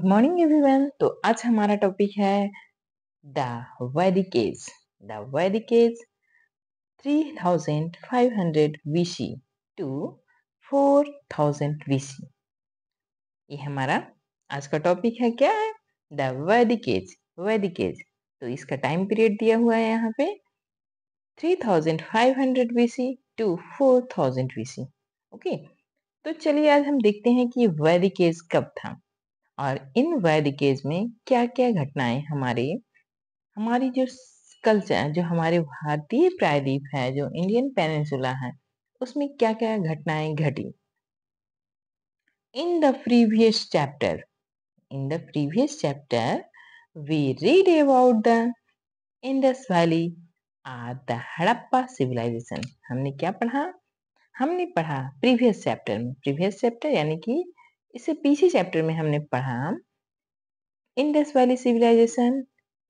Morning everyone. तो आज हमारा टॉपिक है द वैदिक एज। द वैदिक एज 3500 बीसी टू 4000 बीसी। ये हमारा आज का टॉपिक है। क्या है? द वैदिक एज। वैदिक एज, तो इसका टाइम पीरियड दिया हुआ है यहाँ पे 3500 बीसी टू 4000 बीसी। ओके, तो चलिए आज हम देखते हैं कि वैदिक एज कब था और इन वैदिक एज में क्या क्या घटनाएं हमारी जो कल्चर, जो हमारे भारतीय प्रायद्वीप है, जो इंडियन पेनिनसुला है, उसमें क्या क्या घटनाएं घटी। In the previous chapter we read about the Indus valley और द हड़प्पा सिविलाइजेशन। हमने क्या पढ़ा? हमने पढ़ा प्रीवियस चैप्टर में, प्रीवियस चैप्टर यानी कि इससे पीछे चैप्टर में हमने पढ़ा इंडस वैली सिविलाइजेशन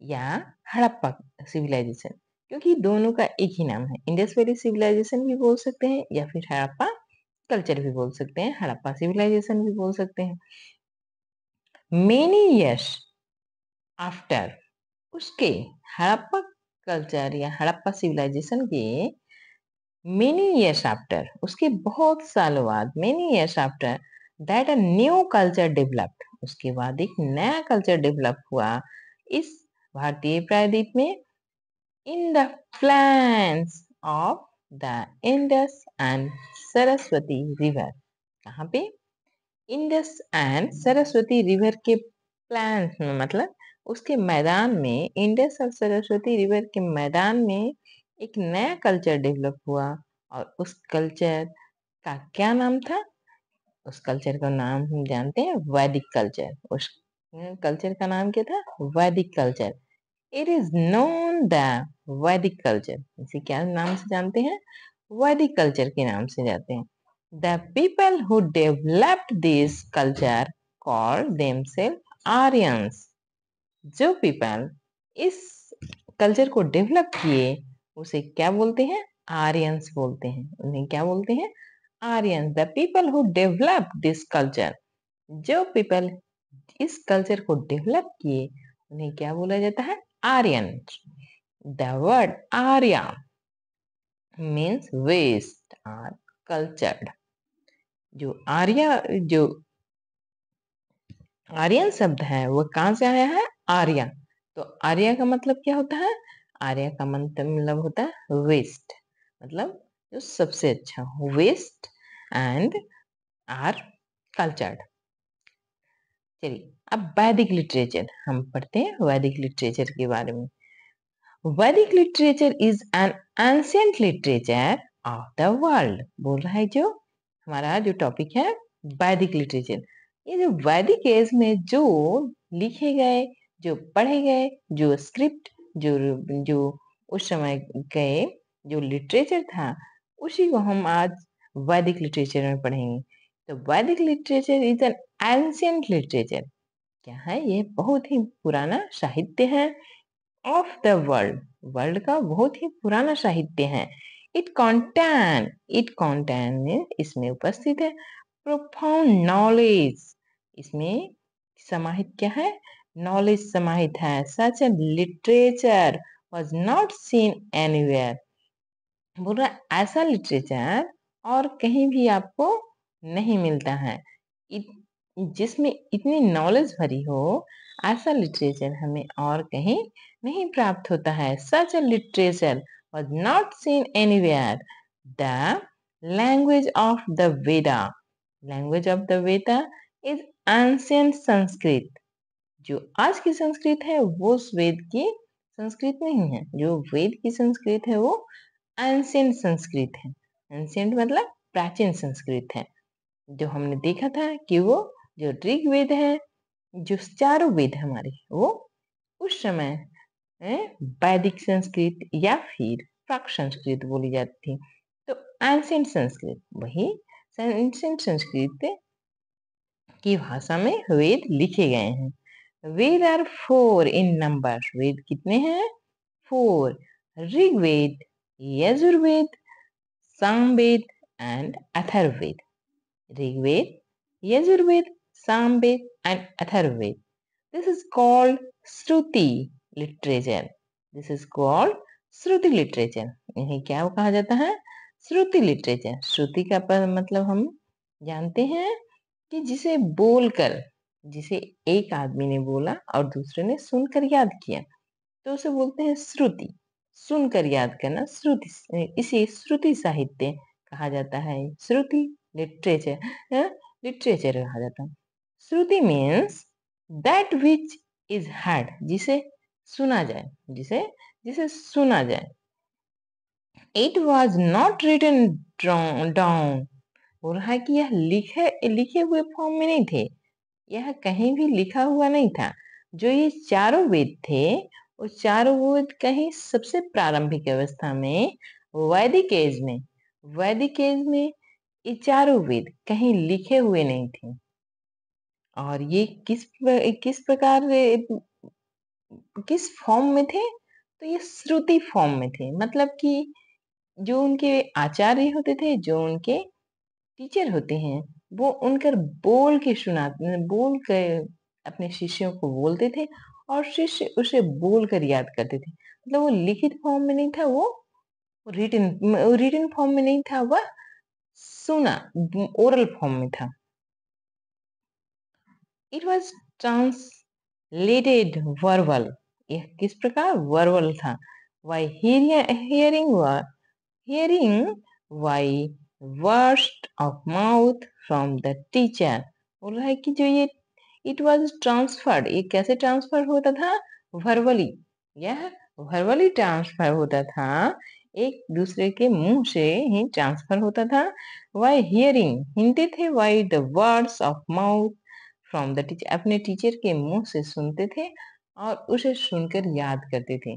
या हड़प्पा सिविलाइजेशन, क्योंकि दोनों का एक ही नाम है। इंडस वैली सिविलाइजेशन भी बोल सकते हैं या फिर हड़प्पा कल्चर भी बोल सकते हैं, हड़प्पा सिविलाइजेशन भी बोल सकते हैं। मेनी इयर्स आफ्टर, उसके हड़प्पा कल्चर या हड़प्पा सिविलाइजेशन के मेनी इयर्स आफ्टर, उसके बहुत सालों बाद, many years after that a new culture developed, उसके बाद एक नया कल्चर डेवलप हुआ इस भारतीय प्रायद्वीप में। In the flanks of the Indus and Saraswati river. कहाँ पे? इंडस एंड सरस्वती रिवर के प्लान्स में, मतलब उसके मैदान में, इंडस और सरस्वती रिवर के मैदान में एक नया कल्चर डेवलप हुआ। और उस कल्चर का क्या नाम था? उस कल्चर का नाम हम जानते हैं वैदिक कल्चर। उस कल्चर का नाम क्या था? वैदिक culture. It is known the वैदिक कल्चर। इसे क्या नाम से जानते हैं? वैदिक कल्चर के नाम से जानते हैं। The people who developed this culture called themselves Aryans. जो पीपल इस कल्चर को डेवलप किए उसे क्या बोलते हैं? आर्यंस बोलते हैं। उन्हें क्या बोलते हैं? Aryans. The people who develop this culture, जो पीपल इस कल्चर को डेवलप किए उन्हें क्या बोला जाता है? Aryan. The word Arya means west और कल्चर्ड। जो आर्यन शब्द है वो कहाँ से आया है? आर्या। तो आर्या का मतलब क्या होता है? आर्या का मतलब होता है वेस्ट, मतलब जो सबसे अच्छा, वेस्ट एंड आर कल्चर्ड। चलिए अब वैदिक लिटरेचर हम पढ़ते हैं, वैदिक लिटरेचर के बारे में। वैदिक literature is an ancient literature of the world. बोल रहा है जो हमारा जो टॉपिक है वैदिक लिटरेचर। ये जो वैदिक एज में जो लिखे गए, जो पढ़े गए, जो स्क्रिप्ट, जो जो उस समय गए जो लिटरेचर था, उसी को हम आज वैदिक लिटरेचर में पढ़ेंगे। तो वैदिक literature is an ancient literature. क्या है? ये बहुत ही पुराना साहित्य है। ऑफ द वर्ल्ड, वर्ल्ड का बहुत ही पुराना साहित्य है। इट कॉन्टेन इसमें उपस्थित है प्रोफाउंड नॉलेज, इसमें समाहित क्या है? नॉलेज समाहित है। Such a literature was not seen anywhere. बोल रहा ऐसा लिटरेचर और कहीं भी आपको नहीं मिलता है, जिसमें इतनी नॉलेज भरी हो, ऐसा लिटरेचर हमें और कहीं नहीं प्राप्त होता है। Such a literature was not seen anywhere. The language of the Veda, language of the Veda is ancient Sanskrit. जो आज की संस्कृत है वो उस वेद की संस्कृत नहीं है। जो वेद की संस्कृत है वो एंशिएंट संस्कृत है। एंशिएंट मतलब प्राचीन संस्कृत है। जो हमने देखा था कि वो जो ऋग्वेद है, जो चारों वेद हमारे, वो उस समय वैदिक संस्कृत या फिर प्राक संस्कृत बोली जाती थी। तो एंशिएंट संस्कृत, वही एंशिएंट संस्कृत की भाषा में वेद लिखे गए हैं। वेद आर 4 इन नंबर। वेद कितने हैं? 4। Rigveda, Yajurveda, Samaveda and Atharvaveda. Rigveda, Yajurveda, Samved and Atharvaved. This is called Shruti literature. This is called Shruti literature. इन्हें क्या कहा जाता है? श्रुति लिटरेचर. श्रुति का मतलब हम जानते हैं कि जिसे बोलकर, जिसे एक आदमी ने बोला और दूसरे ने सुनकर याद किया, तो उसे बोलते हैं श्रुति. सुनकर याद करना श्रुति, इसे श्रुति साहित्य कहा जाता है. श्रुति लिटरेचर, लिटरेचर कहा जाता है. Shruti means that which is heard, जिसे सुना जाए, जिसे सुना जाए. It was not written down. बोल रहा है कि यह लिखे हुए फॉर्म में नहीं थे, यह कहीं भी लिखा हुआ नहीं था. जो ये चारों वेद थे, वो चारों वेद कहीं सबसे प्रारंभिक अवस्था में वैदिक एज में ये चारों वेद कहीं लिखे हुए नहीं थे. और ये किस प्रकार, किस फॉर्म में थे? तो ये श्रुति फॉर्म में थे. मतलब कि जो उनके आचार्य होते थे, जो उनके टीचर होते हैं, वो उनकर बोल के अपने शिष्यों को बोलते थे और शिष्य उसे बोलकर याद करते थे. मतलब वो लिखित फॉर्म में नहीं था, वो रिटन फॉर्म में नहीं था, वह सुना ओरल फॉर्म में था. It was translated verbal. यह किस प्रकार? वर्बल था. Why hearing by words of mouth from the teacher. बोल रहा है कि जो ये it was transferred, ये कैसे ट्रांसफर होता था? वर्बली. यह वर्बली ट्रांसफर होता था, एक दूसरे के मुंह से ही ट्रांसफर होता था. वाई हियरिंग, हिंदी थे. Why the words of mouth from the teacher, अपने टीचर के मुंह से सुनते थे और उसे सुनकर याद करते थे.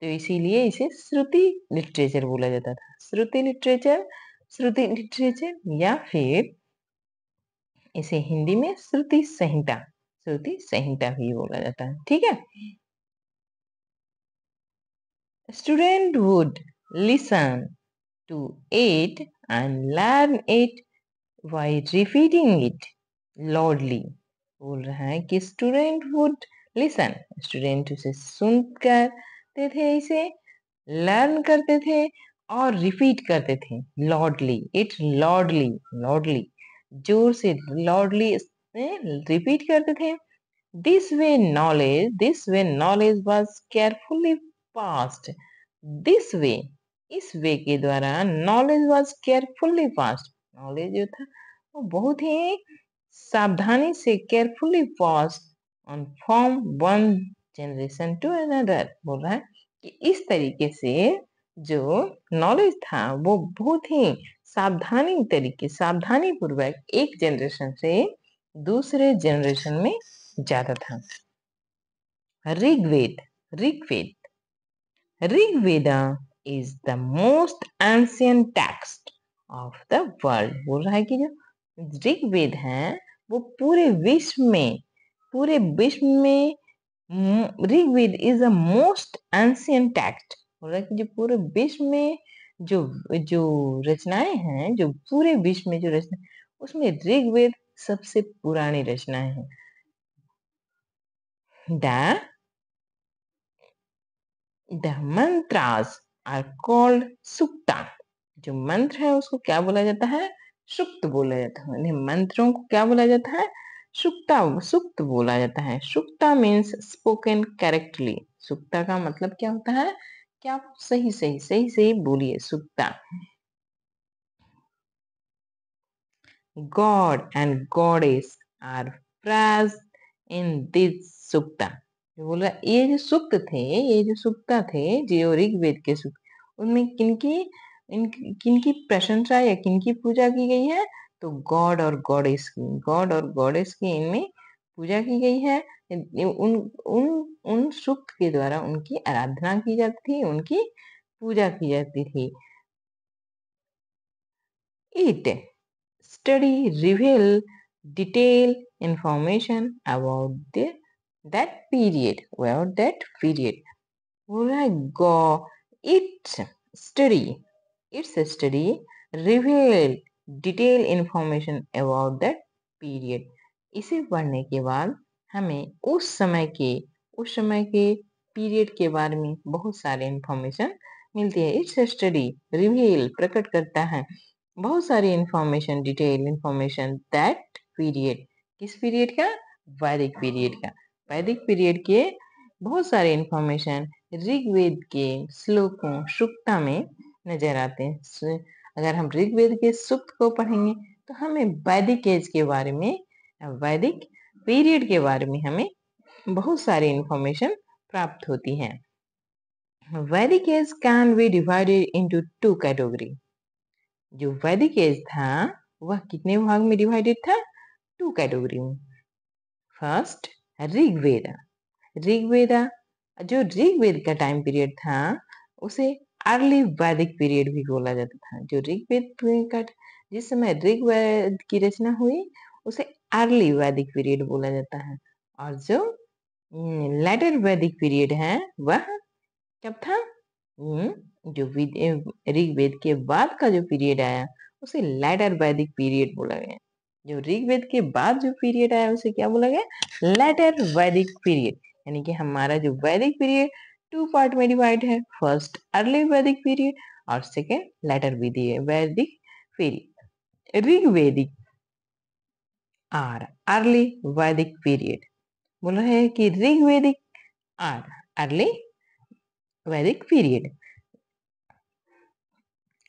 तो इसीलिए इसे श्रुति लिटरेचर बोला जाता था. श्रुति लिटरेचर या फिर इसे हिंदी में श्रुति संहिता भी बोला जाता है. ठीक है. Student would listen to it and learn it by repeating it loudly. बोल रहा है कि स्टूडेंट वुड लिसन, स्टूडेंट उसे सुनकर थे, इसे लर्न करते थे और रिपीट करते थे. लॉर्डली, इट्स लॉर्डली, जोर से लॉर्डली रिपीट करते थे. This way knowledge was carefully passed. This way, इस वे के द्वारा knowledge was carefully passed. Knowledge जो था वो बहुत ही सावधानी से carefully passed on from one generation to another. बोल रहा है कि इस तरीके से जो नॉलेज था वो बहुत ही सावधानी पूर्वक एक जनरेशन से दूसरे जनरेशन में जाता था. Rigveda is the most ancient text of the world. बोल रहा है कि जो ऋग्वेद है वो पूरे विश्व में Rigveda is the most ancient text. बोल रहा है कि जो पूरे विश्व में जो रचनाएं हैं, जो पूरे विश्व में जो रचना, उसमें ऋग्वेद सबसे पुरानी रचनाएं हैं. The mantras are called sukta. जो मंत्र है उसको क्या बोला जाता है? सुक्त बोला जाता है. मंत्रों को क्या बोला जाता है? सुक्त बोला जाता है. सुक्ता मीन्स स्पोकन करेक्टली. सुक्ता का मतलब क्या होता है? क्या आप सही बोलिए. सुक्ता. God and goddess are praised in this sukta. बोल रहा ये जो सुक्ता थे, जो ऋग्वेद के सुक्त, उनमें किनकी प्रशंसा या किनकी पूजा की गई है? तो गॉड और गॉडेस की इनमें पूजा की गई है. उन सुक्त के द्वारा उनकी आराधना की जाती थी, उनकी पूजा की जाती थी. It study reveal detailed information about that period. बोल रहा है its study reveal detailed information about that period. इसे पढ़ने के बाद हमें उस समय के पीरियड के बारे में बहुत सारे इंफॉर्मेशन मिलती है। इट्स स्टडी रिवील प्रकट करता है बहुत सारी information, detail information that period, किस पीरियड का? वैदिक पीरियड का। वैदिक पीरियड के बहुत सारे इंफॉर्मेशन ऋग्वेद के श्लोकों सुक्ता में नजर आते हैं। अगर हम ऋग्वेद के सूक्त को पढ़ेंगे तो हमें वैदिक एज के बारे में, वैदिक पीरियड के बारे में हमें बहुत सारी इंफॉर्मेशन प्राप्त होती है। Vedic age can be divided into 2 category. जो वैदिक एज था वह कितने भाग में डिवाइडेड था? 2 कैटेगरी में। फर्स्ट ऋग्वेदा। ऋग्वेदा, जो ऋग्वेद का टाइम पीरियड था उसे अर्ली वैदिक पीरियड भी बोला जाता था। जो ऋग्वेद का जिस समय ऋग्वेद की रचना हुई उसे अर्ली वैदिक पीरियड बोला जाता है। और जो लेटर वैदिक पीरियड है वह कब था? जो ऋग्वेद के बाद का जो पीरियड आया उसे लेटर वैदिक पीरियड बोला गया। जो ऋग्वेद के बाद जो पीरियड आया उसे क्या बोला गया? लेटर वैदिक पीरियड। यानी कि हमारा जो वैदिक पीरियड 2 पार्ट में डिवाइड है। फर्स्ट अर्ली वैदिक पीरियड और सेकेंड लेटर वैदिक पीरियड। ऋग्वेदिक और अर्ली वैदिक पीरियड बोल रहे हैं कि ऋग्वेदिक और अर्ली वैदिक period.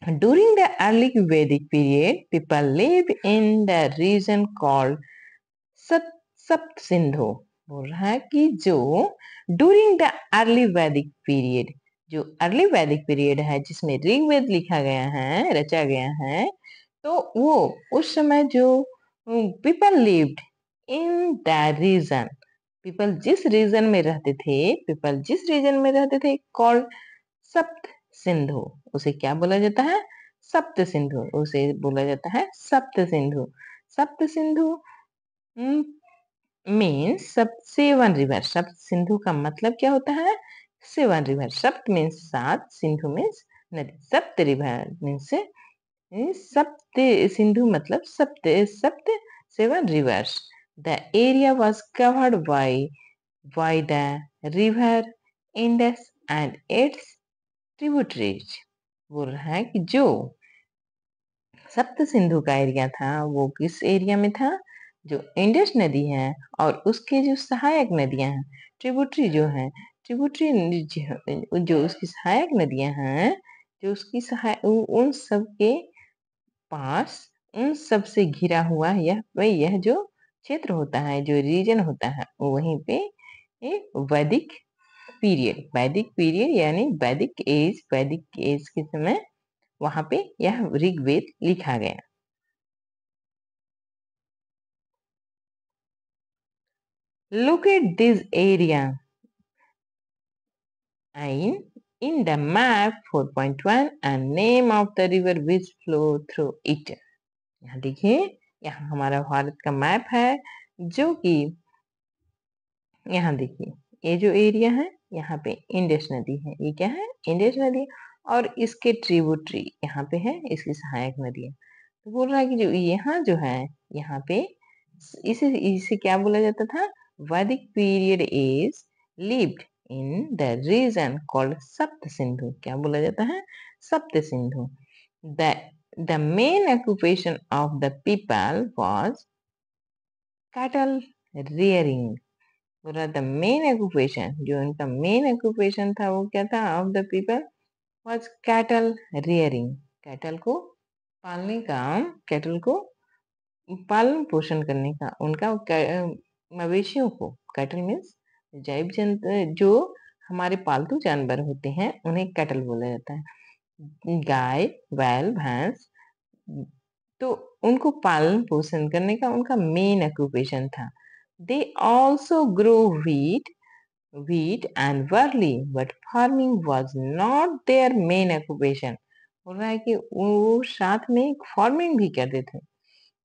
During the early Vedic period, people lived in the region called सप्त सिंधु। बोल रहा है कि जो ड्यूरिंग द अर्ली वैदिक पीरियड, जो अर्ली वैदिक पीरियड है जिसमें ऋग्वेद लिखा गया है, रचा गया है, तो वो उस समय जो people lived in the region, people जिस रीजन में रहते थे कॉल्ड सप्त सिंधु, उसे क्या बोला जाता है? सप्त सिंधु। उसे बोला जाता है सप्त सिंधु। सप्त सिंधु मीन्स सेवन रिवर। सप्त सिंधु का मतलब क्या होता है? 7 रिवर। सप्त मीन्स 7, सिंधु मीन्स नदी। सप्त रिवर मीन्स सप्त सिंधु मतलब सप्त 7 rivers. The area was covered by the river Indus and its tributaries. बोल रहा है कि जो सप्त सिंधु का एरिया था वो किस एरिया में था? जो इंडस नदी है और उसके जो सहायक नदियां हैं, ट्रिब्यूटरी जो है, ट्रिब्यूटरी जो उसकी सहायक नदियां हैं, जो उसकी उन सब के पास, उन सब से घिरा हुआ यह जो क्षेत्र होता है, जो रीजन होता है, वहीं पे वैदिक पीरियड यानी वैदिक एज के समय वहां पे यह ऋग्वेद लिखा गया। Look at this area in the map 4.1 and name of the river which flow through it. यहाँ देखिए, यहाँ हमारा भारत का मैप है जो कि यहाँ देखिए ये जो एरिया है यहाँ पे इंडस नदी है। ये क्या है? इंडस नदी। और इसके ट्रिब्यूटरी यहाँ पे है, इसकी सहायक नदी है। तो बोल रहा है कि जो यहाँ जो है यहाँ पे इसे क्या बोला जाता था? वैदिक period is lived in the reason called सप्त सिंधु। क्या बोला जाता है? सप्त Sindhu. The main occupation of the people was cattle rearing. पूरा द मेन ऑक्यूपेशन, जो उनका मेन ऑक्यूपेशन था वो क्या था? Of the people was cattle rearing. Cattle को पालने का, कैटल को पालन पोषण करने का, उनका मवेशियों को, कैटल मीन्स जैव जंतु, जो हमारे पालतू जानवर होते हैं उन्हें कैटल बोला जाता है। गाय, बैल, भैंस, तो उनको पालन पोषण करने का उनका मेन ऑक्यूपेशन था। They also grow wheat and barley, but farming was not their main occupation. बोल रहा है कि वो साथ में फार्मिंग भी करते थे।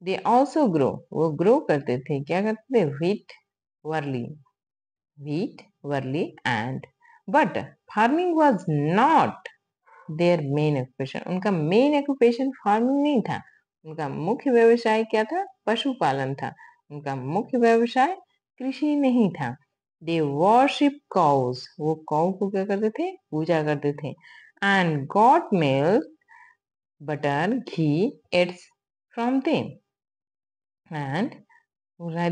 They also grow, वो ग्रो करते थे, क्या करते थे? wheat, barley and but farming was not their main occupation. उनका मेन occupation फार्मिंग नहीं था, उनका मुख्य व्यवसाय क्या था? पशुपालन था। उनका मुख्य व्यवसाय कृषि नहीं था। दे वर्शिप काउस, वो काउ को क्या करते थे? पूजा करते थे। And got milk, butter, ghee it's from them. And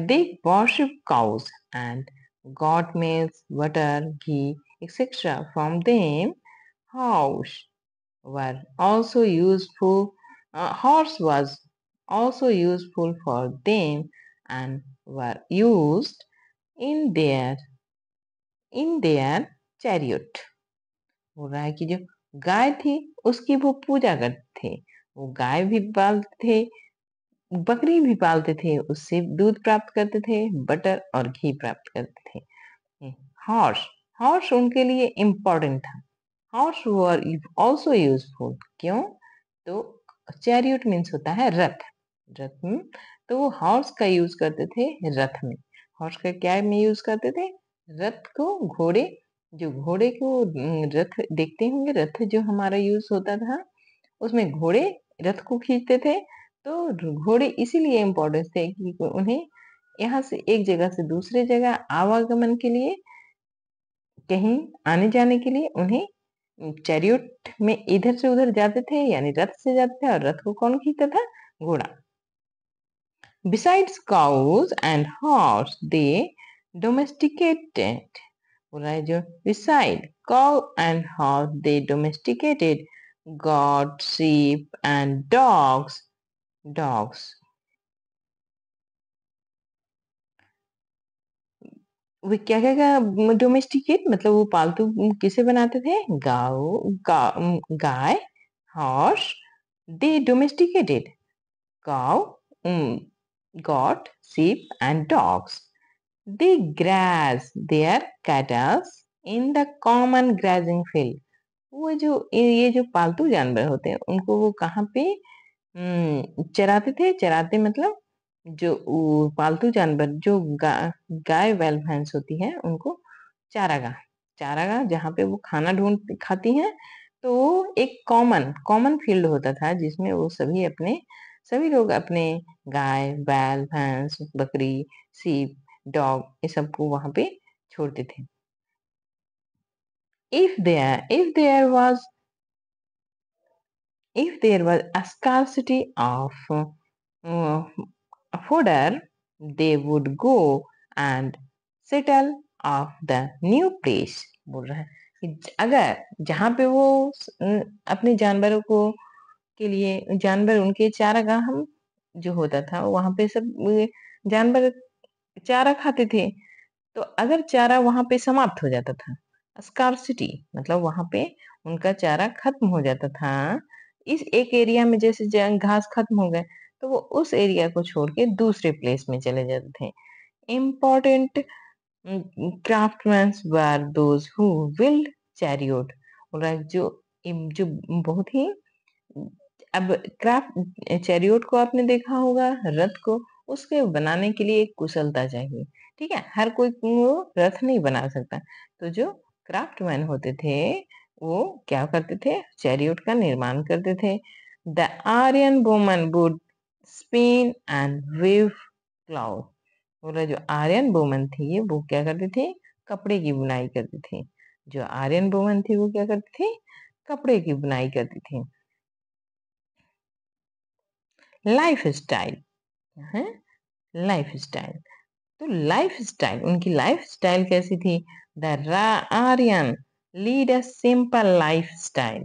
they worship cows and got milk, butter, ghee, etc. from them. Horse were also useful. Horse was also useful for them and were used in their chariot. हो रहा है कि जो गाय थी उसकी वो पूजा करते थे। वो गाय भी पालते थे, बकरी भी पालते थे, उससे दूध प्राप्त करते थे, बटर और घी प्राप्त करते थे। हॉर्स, हॉर्स उनके लिए इम्पोर्टेंट था। Horse were also useful. क्यों? तो चैरियट मीन्स होता है रथ। रथ में तो वो हॉर्स का यूज करते थे रथ में। हॉर्स का क्या में यूज करते थे? रथ को, घोड़े, जो घोड़े को रथ देखते होंगे, रथ जो हमारा यूज होता था उसमें घोड़े रथ को खींचते थे। तो घोड़े इसीलिए इम्पोर्टेंट थे कि उन्हें यहाँ से एक जगह से दूसरे जगह आवागमन के लिए, कहीं आने जाने के लिए उन्हें चैरियट में इधर से उधर जाते थे, यानी रथ से जाते थे। और रथ को कौन खींचता था? घोड़ा। Besides cows and horse, they domesticated. बोला है जो beside cow and horse, they domesticated goats, sheep and dogs. Dogs. वे क्या क्या डोमेस्टिकेट मतलब वो पालतू किसे बनाते थे? गाय, horse, they domesticated cow, goat, sheep and dogs. They graze their cattle in the common grazing field. वो जो ये जो पालतू जानवर होते हैं उनको वो कहाँ पे चराते थे? चराते मतलब जो पालतू जानवर जो गाय बैल भैंस होती है उनको चारागाह, चारागाह जहाँ पे वो खाना ढूंढ खाती हैं। तो वो एक कॉमन कॉमन फील्ड होता था जिसमें वो सभी लोग अपने गाय बैल भैंस बकरी सीप डॉग ये सबको वहां पे छोड़ते थे। if was there was a scarcity of uh, fodder, they would go and settle of the new place। बोल रहा है कि अगर जहाँ पे वो अपने जानवरों को के लिए जानवर उनके चारागाह हम जो होता था वहां पे सब जानवर चारा खाते थे। तो अगर चारा वहां पे समाप्त हो जाता था, स्कार्सिटी मतलब वहां पे उनका चारा खत्म हो जाता था, इस एक एरिया में जैसे घास खत्म हो गए तो वो उस एरिया को छोड़ के दूसरे प्लेस में चले जाते थे। Important craftsman were those who build chariot. जो बहुत ही अब क्राफ्ट चैरियट को आपने देखा होगा, रथ को, उसके बनाने के लिए एक कुशलता चाहिए। ठीक है, हर कोई वो रथ नहीं बना सकता। तो जो क्राफ्टमैन होते थे वो क्या करते थे? चैरियट का निर्माण करते थे। The Aryan woman would spin and weave cloth. बोला जो आर्यन वुमन थी वो क्या करती थी? कपड़े की बुनाई करती थी। जो आर्यन वुमन थी वो क्या करती थी? कपड़े की बुनाई करती थी। लाइफ स्टाइल है, लाइफ स्टाइल। तो लाइफ स्टाइल, उनकी लाइफ स्टाइल कैसी थी? The Aryan lead a simple life style.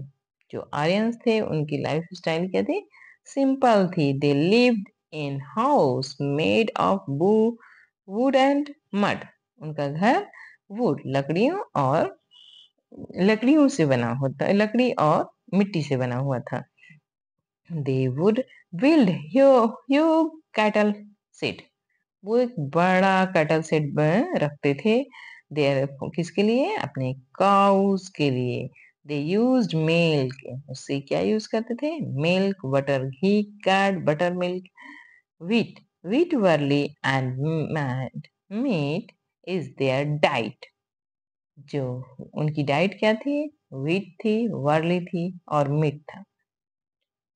जो आर्यंस थे उनकी लाइफ स्टाइल क्या थी? सिंपल थी। They lived in house made of wood and mud. उनका घर वुड लकड़ियों से बना होता, लकड़ी और मिट्टी से बना हुआ था। They would build huge cattle shed. वो एक बड़ा कैटल सेट रखते थे। देयर किसके लिए? अपने काउस के लिए। दे यूज्ड मिल्क, उससे क्या यूज करते थे? Milk, butter, ghee, curd, buttermilk, wheat, wheat barley and meat is their diet। जो उनकी डाइट क्या थी? wheat थी, barley थी और मीट था।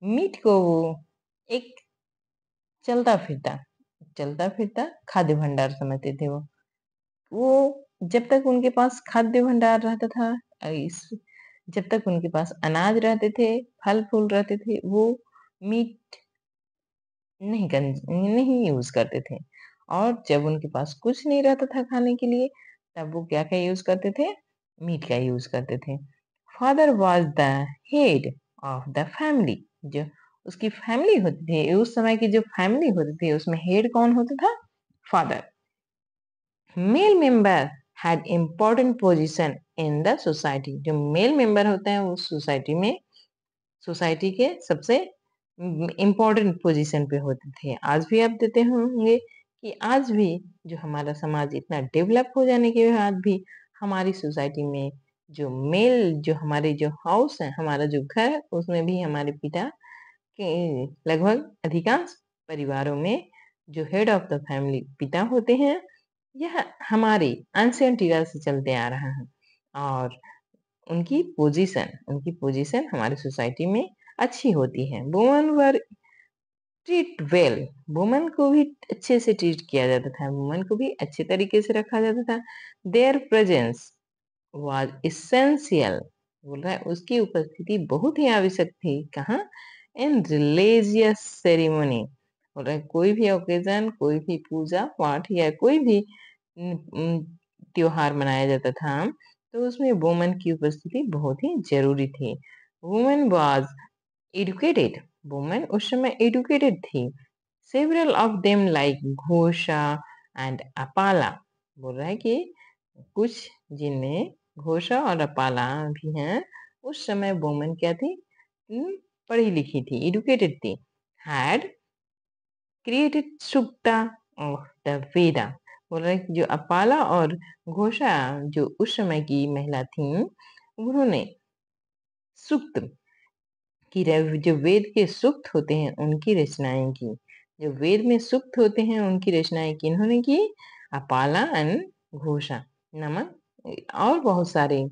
मीट को वो एक चलता फिरता खाद्य भंडार समझते थे वो जब तक उनके पास खाद्य भंडार रहता था, जब तक उनके पास अनाज रहते थे, फल फूल रहते थे, वो मीट नहीं यूज करते थे। और जब उनके पास कुछ नहीं रहता था खाने के लिए, तब वो क्या क्या यूज करते थे? मीट का यूज करते थे। Father was the head of the family. जो उसकी फैमिली होती थी, उस समय की जो फैमिली होती थी, उसमें हेड कौन होता था? Father. Male member had important position in the society. जो मेल मेंबर होते हैं वो सोसाइटी के सबसे इम्पोर्टेंट पोजीशन पे होते थे। आज भी आप देते होंगे कि आज भी जो हमारा समाज इतना डेवलप हो जाने के बाद भी हमारी सोसाइटी में जो हमारे जो हाउस है, हमारा जो घर है, उसमें भी हमारे पिता के लगभग अधिकांश परिवारों में जो हेड ऑफ द फैमिली पिता होते हैं, यह हमारे एंशिएंट इरा से चलते आ रहा है। और उनकी पोजीशन हमारी सोसाइटी में अच्छी होती है। वुमन वर ट्रीट वेल। वुमन को भी अच्छे से ट्रीट किया जाता था, वुमन को भी अच्छे तरीके से रखा जाता था। There presence was essential. बोल रहा है उसकी उपस्थिति बहुत ही आवश्यक थी। कहाँ? इन रिलीजियस सेरेमनी। बोल रहा है कोई भी ओकेजन, कोई भी पूजा पाठ या कोई भी त्योहार मनाया जाता था, तो उसमें वुमन की उपस्थिति बहुत ही जरूरी थी। Woman was educated. वुमन उस समय एडुकेटेड थी। Several of them like Ghosha and Apala. बोल रहा है कि कुछ जिनमें घोषा और अपाला भी हैं, उस समय वुमन क्या थी? हम्म, पढ़ी लिखी थी, एडुकेटेड थी। Had created sukta of the Veda. बोल रहे जो अपाला और घोषा जो उस समय की महिला थी, उन्होंने सुक्त जो वेद के सूक्त होते हैं उनकी रचनाएं की। जो वेद में सूक्त होते हैं उनकी रचनाएं की इन्होंने की। अपाला एंड घोषा नामक और बहुत सारे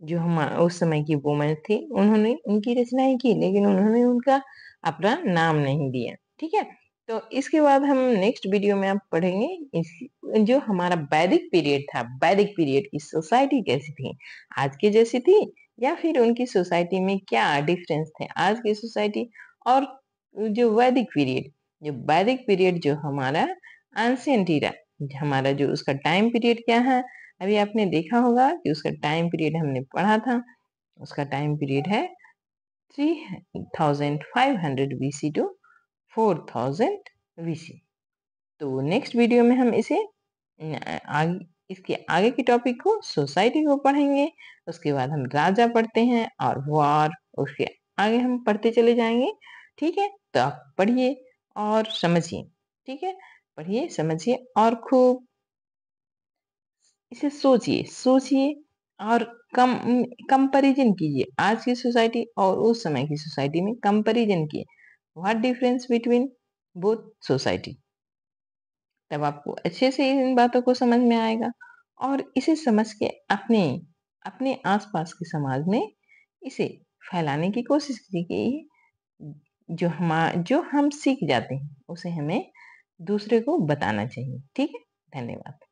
जो हम उस समय की वुमेन थी, उन्होंने उनकी रचनाएं की, लेकिन उन्होंने उनका अपना नाम नहीं दिया। ठीक है, तो इसके बाद हम नेक्स्ट वीडियो में आप पढ़ेंगे जो हमारा वैदिक पीरियड था, वैदिक पीरियड की सोसाइटी कैसी थी, आज की जैसी थी या फिर उनकी सोसाइटी में क्या डिफरेंस थे आज की सोसाइटी और जो वैदिक पीरियड जो हमारा एंशिएंट इरा, हमारा जो उसका टाइम पीरियड क्या है। अभी आपने देखा होगा कि उसका टाइम पीरियड हमने पढ़ा था, उसका टाइम पीरियड है 3500 बीसी टू 4000 बीसी। तो नेक्स्ट वीडियो में हम इसके आगे के टॉपिक को, सोसाइटी को पढ़ेंगे। उसके बाद हम राजा पढ़ते हैं और वॉर, उसके आगे हम पढ़ते चले जाएंगे। ठीक है, तो आप पढ़िए और समझिए। ठीक है, पढ़िए समझिए और खूब इसे सोचिए और कम कंपैरिजन कीजिए आज की सोसाइटी और उस समय की सोसाइटी में कंपैरिजन कीजिए। What difference between both society. तब आपको अच्छे से इन बातों को समझ में आएगा और इसे समझ के अपने अपने आसपास के समाज में इसे फैलाने की कोशिश कीजिए। जो हम सीख जाते हैं उसे हमें दूसरे को बताना चाहिए। ठीक है, धन्यवाद।